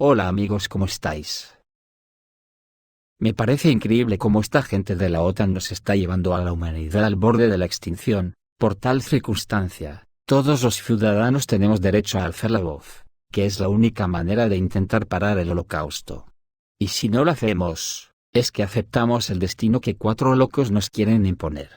Hola amigos, ¿cómo estáis? Me parece increíble cómo esta gente de la OTAN nos está llevando a la humanidad al borde de la extinción. Por tal circunstancia, todos los ciudadanos tenemos derecho a alzar la voz, que es la única manera de intentar parar el holocausto. Y si no lo hacemos, es que aceptamos el destino que 4 locos nos quieren imponer.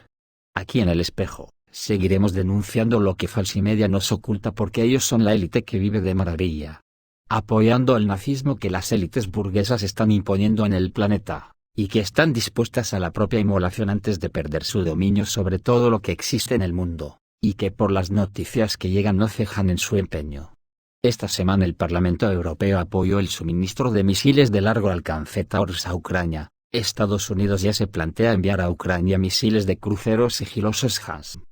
Aquí en El Espejo, seguiremos denunciando lo que Falsimedia nos oculta porque ellos son la élite que vive de maravilla, apoyando el nazismo que las élites burguesas están imponiendo en el planeta, y que están dispuestas a la propia inmolación antes de perder su dominio sobre todo lo que existe en el mundo, y que por las noticias que llegan no cejan en su empeño. Esta semana el Parlamento Europeo apoyó el suministro de misiles de largo alcance Taurus a Ucrania. Estados Unidos ya se plantea enviar a Ucrania misiles de crucero sigilosos JASM,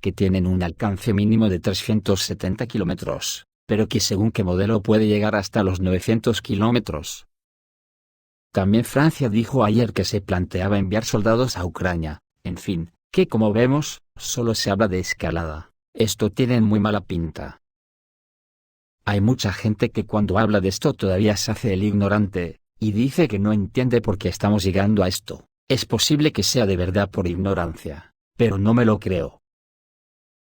que tienen un alcance mínimo de 370 kilómetros, pero que según qué modelo puede llegar hasta los 900 kilómetros. También Francia dijo ayer que se planteaba enviar soldados a Ucrania. En fin, que como vemos, solo se habla de escalada. Esto tiene muy mala pinta. Hay mucha gente que cuando habla de esto todavía se hace el ignorante, y dice que no entiende por qué estamos llegando a esto. Es posible que sea de verdad por ignorancia, pero no me lo creo.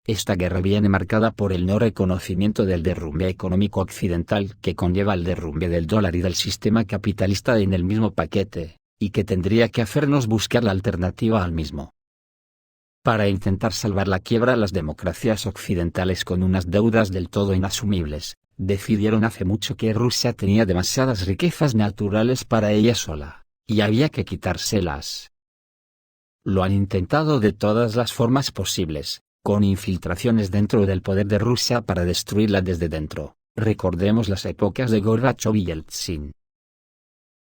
Esta guerra viene marcada por el no reconocimiento del derrumbe económico occidental que conlleva el derrumbe del dólar y del sistema capitalista en el mismo paquete, y que tendría que hacernos buscar la alternativa al mismo. Para intentar salvar la quiebra, las democracias occidentales con unas deudas del todo inasumibles, decidieron hace mucho que Rusia tenía demasiadas riquezas naturales para ella sola, y había que quitárselas. Lo han intentado de todas las formas posibles, con infiltraciones dentro del poder de Rusia para destruirla desde dentro. Recordemos las épocas de Gorbachov y Yeltsin.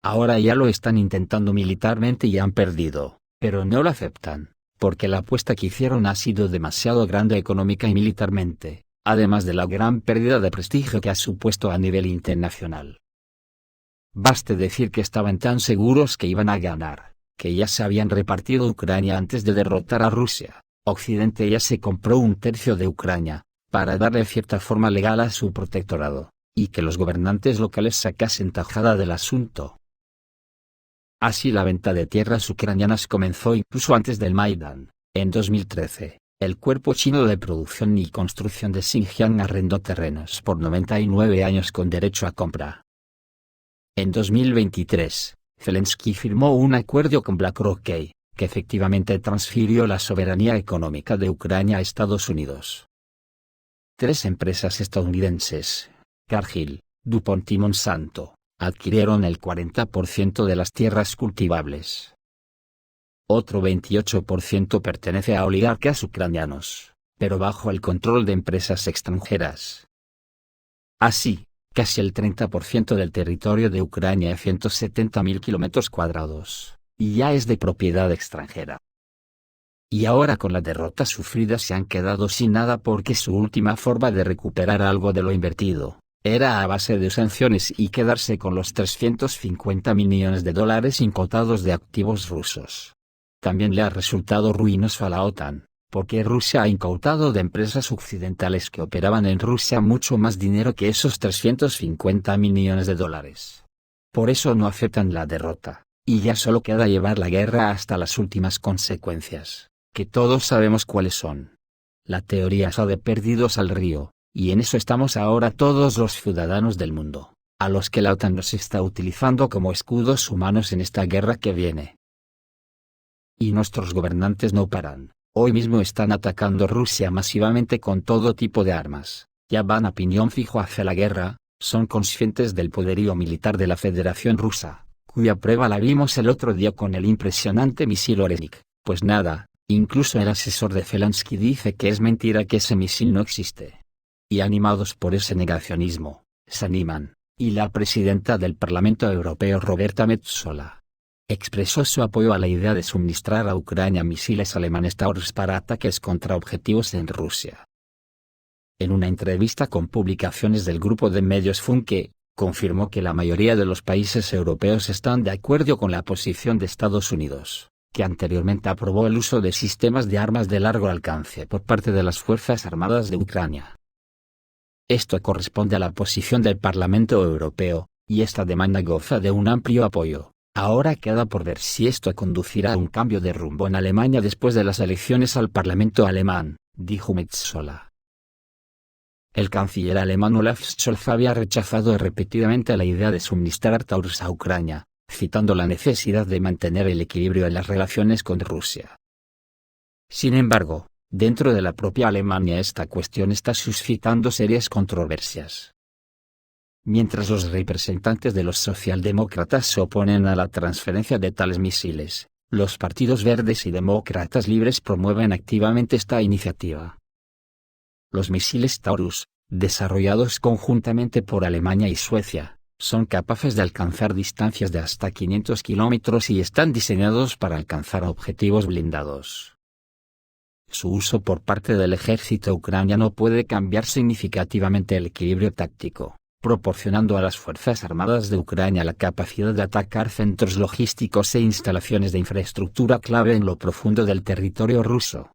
Ahora ya lo están intentando militarmente y han perdido, pero no lo aceptan, porque la apuesta que hicieron ha sido demasiado grande económica y militarmente, además de la gran pérdida de prestigio que ha supuesto a nivel internacional. Baste decir que estaban tan seguros que iban a ganar, que ya se habían repartido Ucrania antes de derrotar a Rusia. Occidente ya se compró 1/3 de Ucrania, para darle cierta forma legal a su protectorado, y que los gobernantes locales sacasen tajada del asunto. Así la venta de tierras ucranianas comenzó incluso antes del Maidán. En 2013, el cuerpo chino de producción y construcción de Xinjiang arrendó terrenos por 99 años con derecho a compra. En 2023, Zelensky firmó un acuerdo con BlackRock, que efectivamente transfirió la soberanía económica de Ucrania a Estados Unidos. 3 empresas estadounidenses, Cargill, DuPont y Monsanto, adquirieron el 40% de las tierras cultivables. Otro 28% pertenece a oligarcas ucranianos, pero bajo el control de empresas extranjeras. Así, casi el 30% del territorio de Ucrania, 170.000 kilómetros cuadrados, ya es de propiedad extranjera. Y ahora con la derrota sufrida se han quedado sin nada porque su última forma de recuperar algo de lo invertido, era a base de sanciones y quedarse con los 350 millones de dólares incautados de activos rusos. También le ha resultado ruinoso a la OTAN, porque Rusia ha incautado de empresas occidentales que operaban en Rusia mucho más dinero que esos 350 millones de dólares. Por eso no aceptan la derrota, y ya solo queda llevar la guerra hasta las últimas consecuencias, que todos sabemos cuáles son. La teoría esa de perdidos al río, y en eso estamos ahora todos los ciudadanos del mundo, a los que la OTAN nos está utilizando como escudos humanos en esta guerra que viene. Y nuestros gobernantes no paran. Hoy mismo están atacando Rusia masivamente con todo tipo de armas, ya van a piñón fijo hacia la guerra, son conscientes del poderío militar de la Federación Rusa, cuya prueba la vimos el otro día con el impresionante misil Oresnik. Pues nada, incluso el asesor de Zelensky dice que es mentira que ese misil no existe. Y animados por ese negacionismo, se animan, y la presidenta del Parlamento Europeo Roberta Metsola expresó su apoyo a la idea de suministrar a Ucrania misiles alemanes Taurus para ataques contra objetivos en Rusia. En una entrevista con publicaciones del grupo de medios Funke, confirmó que la mayoría de los países europeos están de acuerdo con la posición de Estados Unidos, que anteriormente aprobó el uso de sistemas de armas de largo alcance por parte de las Fuerzas Armadas de Ucrania. Esto corresponde a la posición del Parlamento Europeo, y esta demanda goza de un amplio apoyo. Ahora queda por ver si esto conducirá a un cambio de rumbo en Alemania después de las elecciones al Parlamento alemán, dijo Metsola. El canciller alemán Olaf Scholz había rechazado repetidamente la idea de suministrar Taurus a Ucrania, citando la necesidad de mantener el equilibrio en las relaciones con Rusia. Sin embargo, dentro de la propia Alemania esta cuestión está suscitando serias controversias. Mientras los representantes de los socialdemócratas se oponen a la transferencia de tales misiles, los partidos verdes y demócratas libres promueven activamente esta iniciativa. Los misiles Taurus, desarrollados conjuntamente por Alemania y Suecia, son capaces de alcanzar distancias de hasta 500 kilómetros y están diseñados para alcanzar objetivos blindados. Su uso por parte del ejército ucraniano puede cambiar significativamente el equilibrio táctico, proporcionando a las Fuerzas Armadas de Ucrania la capacidad de atacar centros logísticos e instalaciones de infraestructura clave en lo profundo del territorio ruso.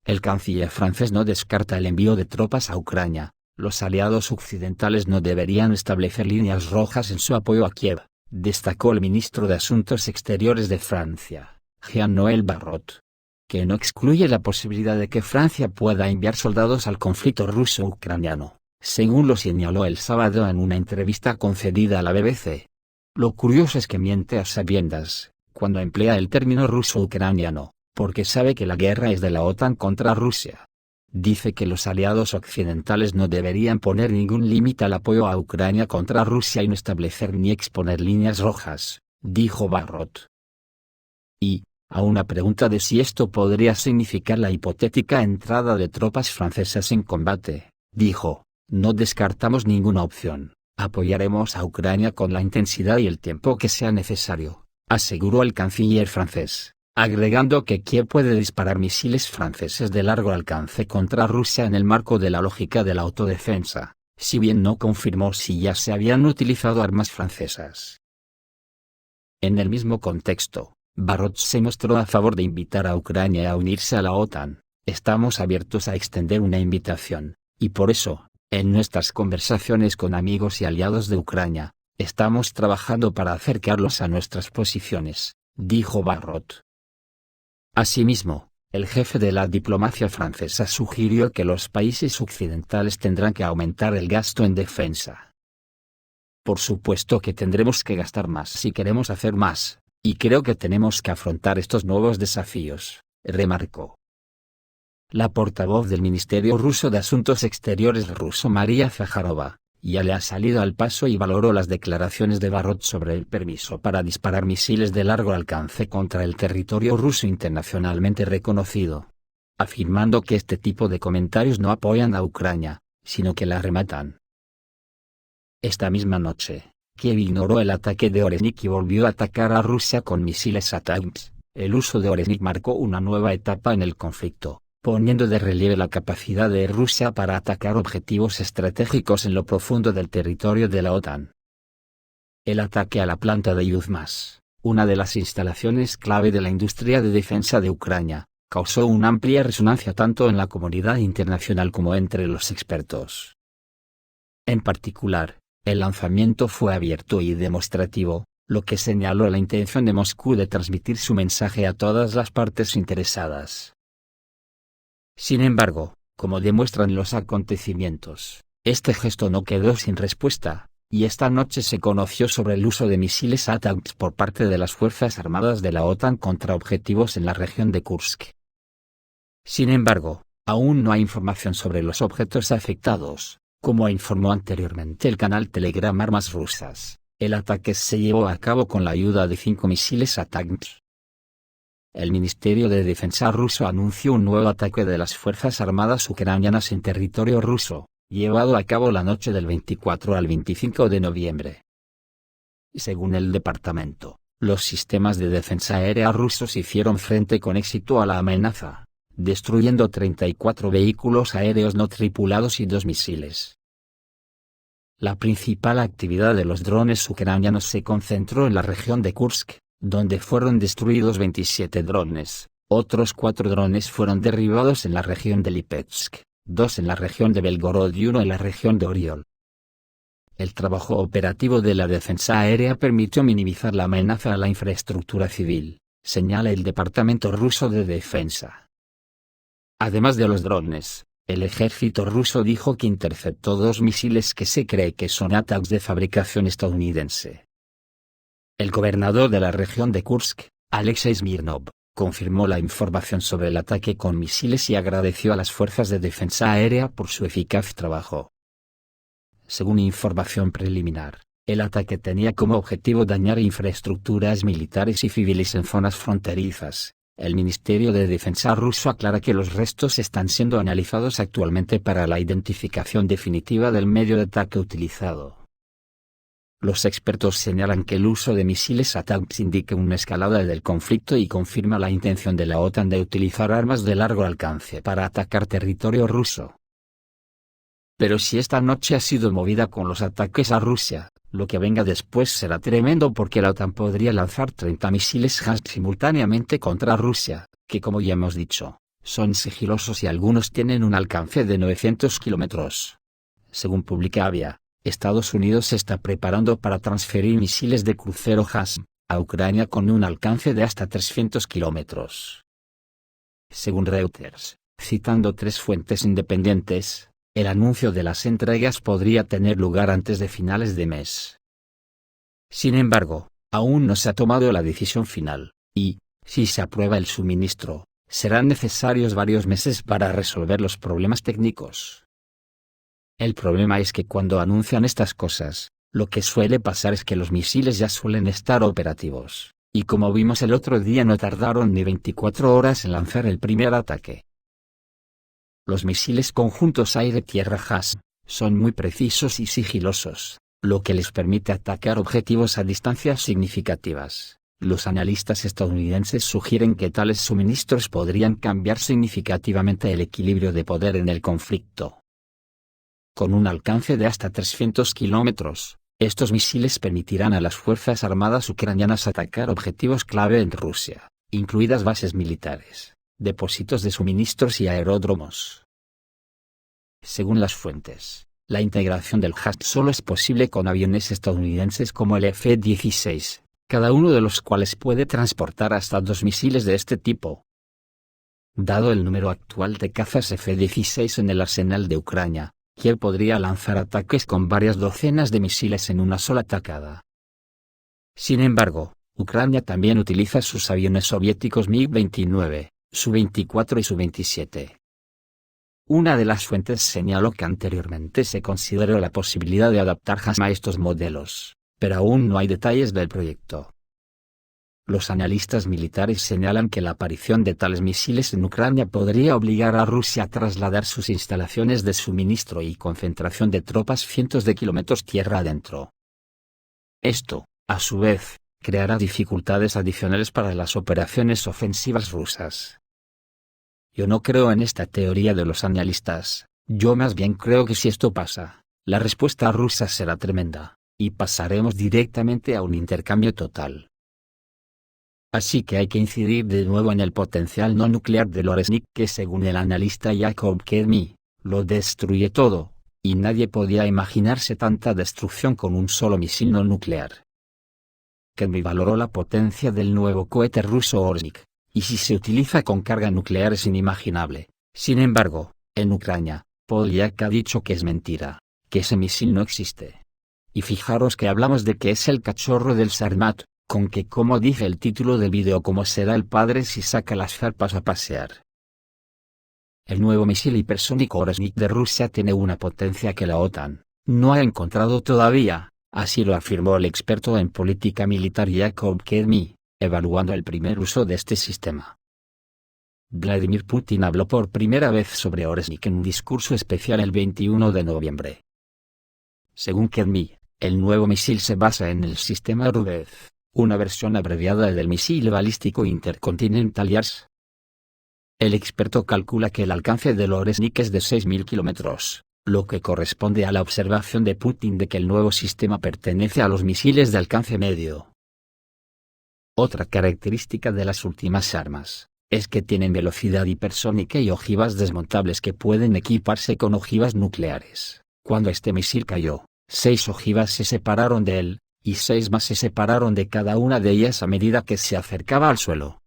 El canciller francés no descarta el envío de tropas a Ucrania. Los aliados occidentales no deberían establecer líneas rojas en su apoyo a Kiev, destacó el ministro de Asuntos Exteriores de Francia, Jean-Noël Barrot, que no excluye la posibilidad de que Francia pueda enviar soldados al conflicto ruso-ucraniano, según lo señaló el sábado en una entrevista concedida a la BBC. Lo curioso es que miente a sabiendas, cuando emplea el término ruso-ucraniano, porque sabe que la guerra es de la OTAN contra Rusia. Dice que los aliados occidentales no deberían poner ningún límite al apoyo a Ucrania contra Rusia y no establecer ni exponer líneas rojas, dijo Barrot. Y, a una pregunta de si esto podría significar la hipotética entrada de tropas francesas en combate, dijo: no descartamos ninguna opción, apoyaremos a Ucrania con la intensidad y el tiempo que sea necesario, aseguró el canciller francés, agregando que Kiev puede disparar misiles franceses de largo alcance contra Rusia en el marco de la lógica de la autodefensa, si bien no confirmó si ya se habían utilizado armas francesas. En el mismo contexto, Barrot se mostró a favor de invitar a Ucrania a unirse a la OTAN. Estamos abiertos a extender una invitación, y por eso, en nuestras conversaciones con amigos y aliados de Ucrania, estamos trabajando para acercarlos a nuestras posiciones, dijo Barrot. Asimismo, el jefe de la diplomacia francesa sugirió que los países occidentales tendrán que aumentar el gasto en defensa. Por supuesto que tendremos que gastar más si queremos hacer más, y creo que tenemos que afrontar estos nuevos desafíos, remarcó. La portavoz del Ministerio ruso de Asuntos Exteriores ruso María Zaharova, ya le ha salido al paso y valoró las declaraciones de Barrot sobre el permiso para disparar misiles de largo alcance contra el territorio ruso internacionalmente reconocido, afirmando que este tipo de comentarios no apoyan a Ucrania, sino que la rematan. Esta misma noche, Kiev ignoró el ataque de Oresnik y volvió a atacar a Rusia con misiles ATACMS. El uso de Oresnik marcó una nueva etapa en el conflicto, poniendo de relieve la capacidad de Rusia para atacar objetivos estratégicos en lo profundo del territorio de la OTAN. El ataque a la planta de Yuzmas, una de las instalaciones clave de la industria de defensa de Ucrania, causó una amplia resonancia tanto en la comunidad internacional como entre los expertos. En particular, el lanzamiento fue abierto y demostrativo, lo que señaló la intención de Moscú de transmitir su mensaje a todas las partes interesadas. Sin embargo, como demuestran los acontecimientos, este gesto no quedó sin respuesta, y esta noche se conoció sobre el uso de misiles ATACMS por parte de las Fuerzas Armadas de la OTAN contra objetivos en la región de Kursk. Sin embargo, aún no hay información sobre los objetos afectados, como informó anteriormente el canal Telegram Armas Rusas. El ataque se llevó a cabo con la ayuda de 5 misiles ATACMS. El Ministerio de Defensa ruso anunció un nuevo ataque de las Fuerzas Armadas ucranianas en territorio ruso, llevado a cabo la noche del 24 al 25 de noviembre. Según el departamento, los sistemas de defensa aérea rusos hicieron frente con éxito a la amenaza, destruyendo 34 vehículos aéreos no tripulados y 2 misiles. La principal actividad de los drones ucranianos se concentró en la región de Kursk, donde fueron destruidos 27 drones. Otros 4 drones fueron derribados en la región de Lipetsk, 2 en la región de Belgorod y 1 en la región de Oriol. el trabajo operativo de la defensa aérea permitió minimizar la amenaza a la infraestructura civil, señala el Departamento ruso de Defensa. Además de los drones, el ejército ruso dijo que interceptó 2 misiles que se cree que son ATACMS de fabricación estadounidense. El gobernador de la región de Kursk, Alexei Smirnov, confirmó la información sobre el ataque con misiles y agradeció a las fuerzas de defensa aérea por su eficaz trabajo. Según información preliminar, el ataque tenía como objetivo dañar infraestructuras militares y civiles en zonas fronterizas. El Ministerio de Defensa ruso aclara que los restos están siendo analizados actualmente para la identificación definitiva del medio de ataque utilizado. Los expertos señalan que el uso de misiles ATACMS indica una escalada del conflicto y confirma la intención de la OTAN de utilizar armas de largo alcance para atacar territorio ruso. Pero si esta noche ha sido movida con los ataques a Rusia, lo que venga después será tremendo porque la OTAN podría lanzar 30 misiles JASM simultáneamente contra Rusia, que como ya hemos dicho, son sigilosos y algunos tienen un alcance de 900 kilómetros. Según publica Avia, Estados Unidos se está preparando para transferir misiles de crucero JASM a Ucrania con un alcance de hasta 300 kilómetros. Según Reuters, citando 3 fuentes independientes, el anuncio de las entregas podría tener lugar antes de finales de mes. Sin embargo, aún no se ha tomado la decisión final, y, si se aprueba el suministro, serán necesarios varios meses para resolver los problemas técnicos. El problema es que cuando anuncian estas cosas, lo que suele pasar es que los misiles ya suelen estar operativos, y como vimos el otro día no tardaron ni 24 horas en lanzar el primer ataque. Los misiles conjuntos aire-tierra JASM son muy precisos y sigilosos, lo que les permite atacar objetivos a distancias significativas. Los analistas estadounidenses sugieren que tales suministros podrían cambiar significativamente el equilibrio de poder en el conflicto. Con un alcance de hasta 300 kilómetros, estos misiles permitirán a las fuerzas armadas ucranianas atacar objetivos clave en Rusia, incluidas bases militares, depósitos de suministros y aeródromos. Según las fuentes, la integración del JASM solo es posible con aviones estadounidenses como el F-16, cada uno de los cuales puede transportar hasta 2 misiles de este tipo. Dado el número actual de cazas F-16 en el arsenal de Ucrania, Kiev podría lanzar ataques con varias docenas de misiles en una sola atacada. Sin embargo, Ucrania también utiliza sus aviones soviéticos MiG-29, Su-24 y Su-27. Una de las fuentes señaló que anteriormente se consideró la posibilidad de adaptar JASM a estos modelos, pero aún no hay detalles del proyecto. Los analistas militares señalan que la aparición de tales misiles en Ucrania podría obligar a Rusia a trasladar sus instalaciones de suministro y concentración de tropas cientos de kilómetros tierra adentro. Esto, a su vez, creará dificultades adicionales para las operaciones ofensivas rusas. Yo no creo en esta teoría de los analistas, yo más bien creo que si esto pasa, la respuesta rusa será tremenda, y pasaremos directamente a un intercambio total. Así que hay que incidir de nuevo en el potencial no nuclear del Oresnik que según el analista Jacob Kedmi, lo destruye todo, y nadie podía imaginarse tanta destrucción con un solo misil no nuclear. Kedmi valoró la potencia del nuevo cohete ruso Oresnik, y si se utiliza con carga nuclear es inimaginable. Sin embargo, en Ucrania, Polyak ha dicho que es mentira, que ese misil no existe. Y fijaros que hablamos de que es el cachorro del Sarmat, con que como dice el título del vídeo cómo será el padre si saca las zarpas a pasear. El nuevo misil hipersónico Oresnik de Rusia tiene una potencia que la OTAN no ha encontrado todavía, así lo afirmó el experto en política militar Jacob Kedmi, evaluando el primer uso de este sistema. Vladimir Putin habló por primera vez sobre Oresnik en un discurso especial el 21 de noviembre. Según Kedmi, el nuevo misil se basa en el sistema Rubev, una versión abreviada del misil balístico Intercontinental JARS. El experto calcula que el alcance del Oresnik es de 6.000 kilómetros, lo que corresponde a la observación de Putin de que el nuevo sistema pertenece a los misiles de alcance medio. Otra característica de las últimas armas, es que tienen velocidad hipersónica y ojivas desmontables que pueden equiparse con ojivas nucleares. Cuando este misil cayó, 6 ojivas se separaron de él, y 6 más se separaron de cada una de ellas a medida que se acercaba al suelo.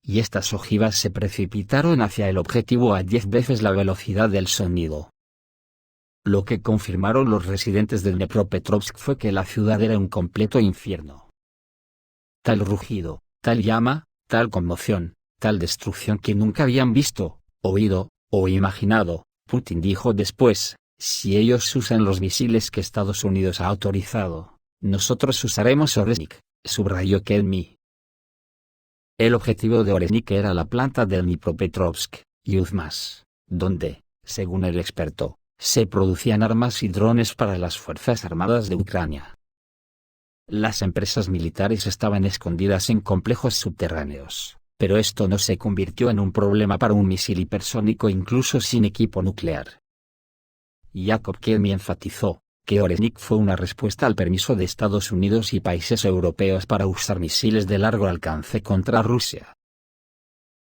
Y estas ojivas se precipitaron hacia el objetivo a 10 veces la velocidad del sonido. Lo que confirmaron los residentes de Dnepropetrovsk fue que la ciudad era un completo infierno. Tal rugido, tal llama, tal conmoción, tal destrucción que nunca habían visto, oído, o imaginado. Putin dijo después: si ellos usan los misiles que Estados Unidos ha autorizado, nosotros usaremos Oresnik, subrayó Kelmy. El objetivo de Oresnik era la planta de Dnipropetrovsk, Yuzmas, donde, según el experto, se producían armas y drones para las Fuerzas Armadas de Ucrania. Las empresas militares estaban escondidas en complejos subterráneos, pero esto no se convirtió en un problema para un misil hipersónico incluso sin equipo nuclear. Jacob Kelmy enfatizó que Oresnik fue una respuesta al permiso de Estados Unidos y países europeos para usar misiles de largo alcance contra Rusia.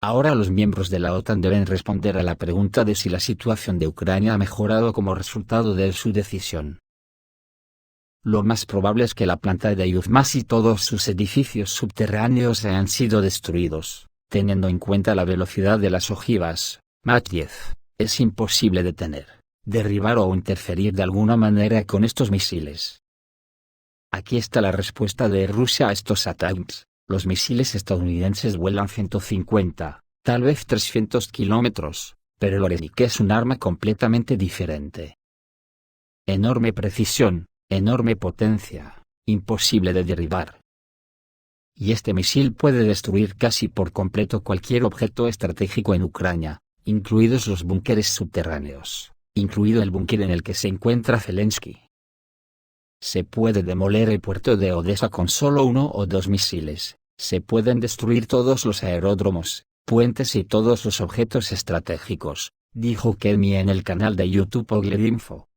Ahora los miembros de la OTAN deben responder a la pregunta de si la situación de Ucrania ha mejorado como resultado de su decisión. Lo más probable es que la planta de Yuzmas y todos sus edificios subterráneos hayan sido destruidos, teniendo en cuenta la velocidad de las ojivas, Mach 10, es imposible detener, derribar o interferir de alguna manera con estos misiles. Aquí está la respuesta de Rusia a estos ataques. Los misiles estadounidenses vuelan 150, tal vez 300 kilómetros, pero el Oresnik es un arma completamente diferente. Enorme precisión, enorme potencia, imposible de derribar. Y este misil puede destruir casi por completo cualquier objeto estratégico en Ucrania, incluidos los búnkeres subterráneos, incluido el búnker en el que se encuentra Zelensky. Se puede demoler el puerto de Odessa con solo 1 o 2 misiles, se pueden destruir todos los aeródromos, puentes y todos los objetos estratégicos, dijo Kelmy en el canal de YouTube Ogledinfo.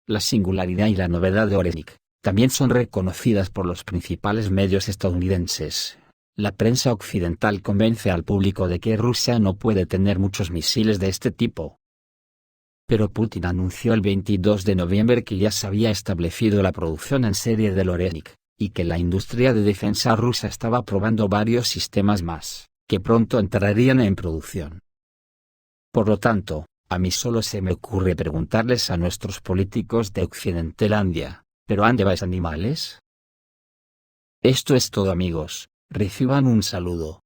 La singularidad y la novedad de Oresnik también son reconocidas por los principales medios estadounidenses. La prensa occidental convence al público de que Rusia no puede tener muchos misiles de este tipo. Pero Putin anunció el 22 de noviembre que ya se había establecido la producción en serie del Oresnik, y que la industria de defensa rusa estaba probando varios sistemas más, que pronto entrarían en producción. Por lo tanto, a mí solo se me ocurre preguntarles a nuestros políticos de Occidentelandia, ¿pero dónde vais animales? Esto es todo amigos, reciban un saludo.